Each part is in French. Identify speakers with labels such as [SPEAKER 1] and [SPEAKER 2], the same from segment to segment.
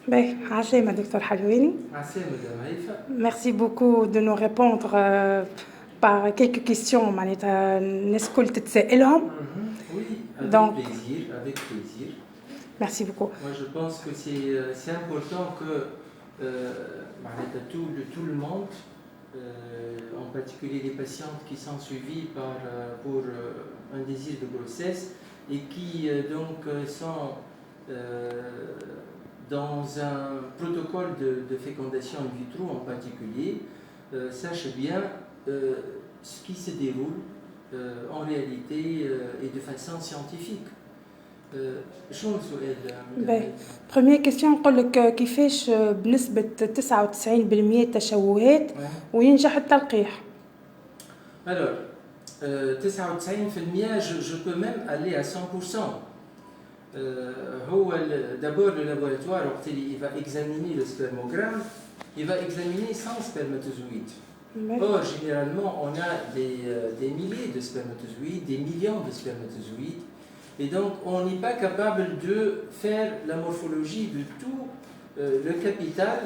[SPEAKER 1] Docteur Halouini. Merci beaucoup de nous répondre par quelques questions.
[SPEAKER 2] Oui, avec plaisir, avec plaisir.
[SPEAKER 1] Merci beaucoup.
[SPEAKER 2] Moi, je pense que c'est important que tout le monde, en particulier les patientes qui sont suivies pour un désir de grossesse et qui sont dans un protocole de fécondation in vitro en particulier, sachent bien ce qui se déroule en réalité et de façon scientifique. شنو السؤال؟
[SPEAKER 1] Première question نقول لك كيفاش بنسبة 99% تشوهات وينجح التلقيح؟
[SPEAKER 2] Alors 99% je peux même aller à 100%. D'abord le laboratoire il va examiner le spermogramme, il va examiner 100 spermatozoïdes. Or, généralement, on a des milliers de spermatozoïdes, des millions de spermatozoïdes, et donc on n'est pas capable de faire la morphologie de tout le capital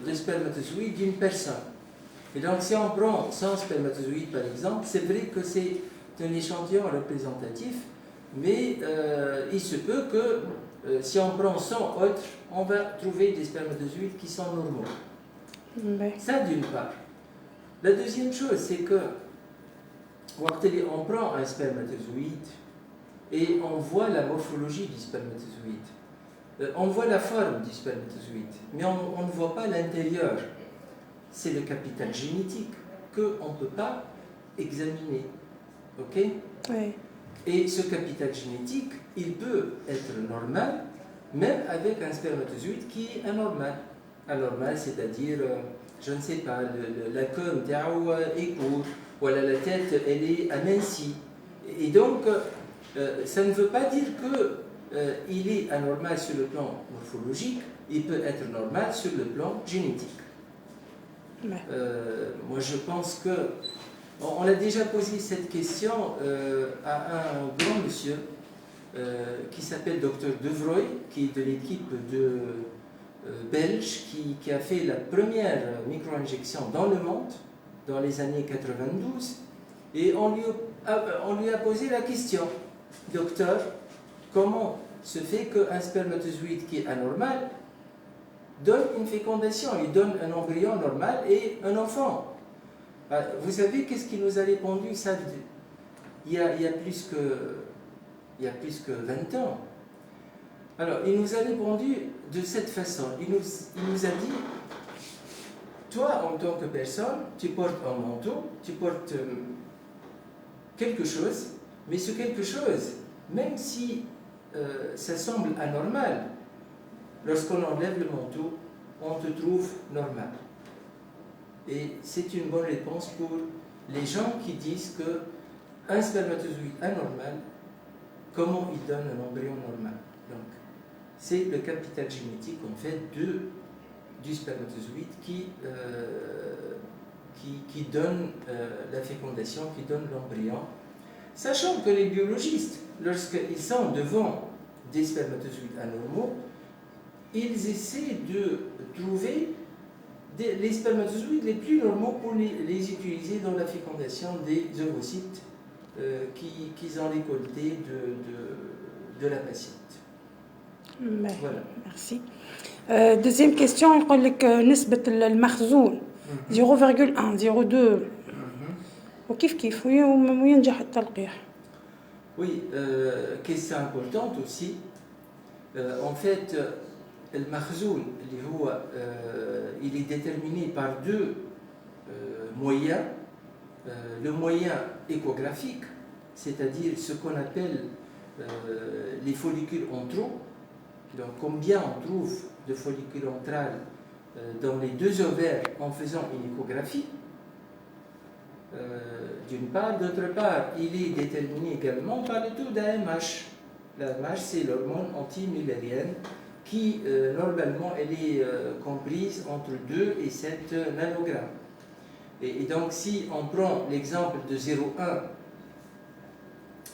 [SPEAKER 2] de spermatozoïdes d'une personne. Et donc si on prend 100 spermatozoïdes par exemple, c'est vrai que c'est un échantillon représentatif, mais il se peut que si on prend 100 autres, on va trouver des spermatozoïdes qui sont normaux. Ça d'une part. La deuxième chose, c'est que on prend un spermatozoïde et on voit la morphologie du spermatozoïde. On voit la forme du spermatozoïde, mais on ne voit pas l'intérieur. C'est le capital génétique qu'on ne peut pas examiner. Ok?
[SPEAKER 1] Oui.
[SPEAKER 2] Et ce capital génétique, il peut être normal, même avec un spermatozoïde qui est anormal. Anormal, c'est-à-dire, je ne sais pas, la queue est courte, ou la tête, elle est amincie. Et donc, ça ne veut pas dire qu'il est anormal sur le plan morphologique, il peut être normal sur le plan génétique. Moi, je pense que on a déjà posé cette question à un grand monsieur qui s'appelle Dr Devroy, qui est de l'équipe belge, qui a fait la première micro-injection dans le monde, dans les années 92, et on lui a posé la question: docteur, comment se fait qu'un spermatozoïde qui est anormal donne une fécondation, il donne un embryon normal et un enfant? Vous savez qu'est-ce qu'il nous a répondu ça, il y a plus que 20 ans. Alors, il nous a répondu de cette façon. Il nous a dit: toi, en tant que personne, tu portes un manteau, tu portes quelque chose, mais ce quelque chose, même si ça semble anormal, lorsqu'on enlève le manteau, on te trouve normal. Et c'est une bonne réponse pour les gens qui disent qu'un spermatozoïde anormal, comment il donne un embryon normal? Donc, c'est le capital génétique en fait du spermatozoïde qui donne la fécondation, qui donne l'embryon. Sachant que les biologistes, lorsqu'ils sont devant des spermatozoïdes anormaux, ils essaient de trouver les spermatozoïdes les plus normaux pour les utiliser dans la fécondation des ovocytes qu'ils ont récoltés de la patiente.
[SPEAKER 1] Voilà. Merci. Deuxième question, نقول لك نسبة المخزون 0,1 0,2 وكيف وينجح التلقيح.
[SPEAKER 2] Oui, question importante aussi. En fait, le makhzoun, il est déterminé par deux moyens. Le moyen échographique, c'est-à-dire ce qu'on appelle les follicules entraux. Donc, combien on trouve de follicules entrales dans les deux ovaires en faisant une échographie, d'une part. D'autre part, il est déterminé également par le taux d'AMH. L'AMH, c'est l'hormone antimullérienne qui, normalement, elle est comprise entre 2 et 7 nanogrammes. Et donc, si on prend l'exemple de 0,1,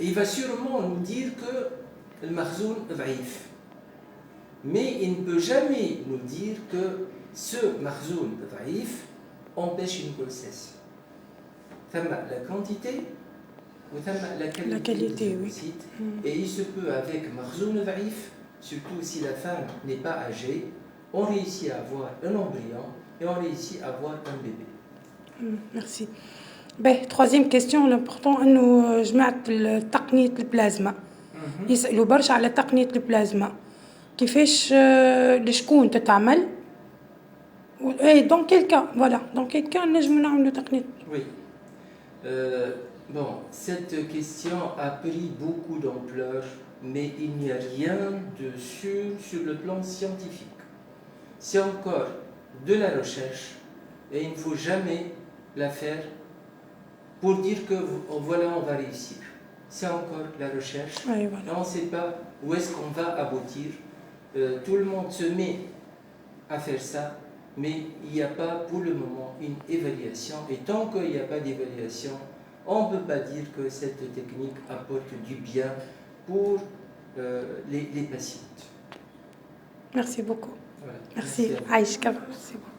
[SPEAKER 2] il va sûrement nous dire que le makhzoun ضعيف. mais il ne peut jamais nous dire que ce makhzoun ضعيف empêche une grossesse. La quantité ou la qualité
[SPEAKER 1] oui.
[SPEAKER 2] site, et il se peut avec makhzoun ضعيف, surtout si la femme n'est pas âgée, on réussit à avoir un embryon et on réussit à avoir un bébé.
[SPEAKER 1] Merci. Ben, troisième question, l'important انه جمعت تقنية البلازما. يسألوا برشا على تقنية البلازما. كيفاش لشكون تتعمل؟ Et dans quel cas, voilà, dans quel cas نجم نعملوا تقنية؟
[SPEAKER 2] Oui. Bon, cette question a pris beaucoup d'ampleur, mais il n'y a rien de sûr sur le plan scientifique. C'est encore de la recherche et il ne faut jamais la faire pour dire que voilà, on va réussir. C'est encore la recherche.
[SPEAKER 1] Oui, voilà.
[SPEAKER 2] On ne sait pas où est-ce qu'on va aboutir. Tout le monde se met à faire ça, mais il n'y a pas pour le moment une évaluation. Et tant qu'il n'y a pas d'évaluation, on ne peut pas dire que cette technique apporte du bien pour les patientes.
[SPEAKER 1] Merci beaucoup.
[SPEAKER 2] Voilà.
[SPEAKER 1] Merci. Aïcha, merci beaucoup.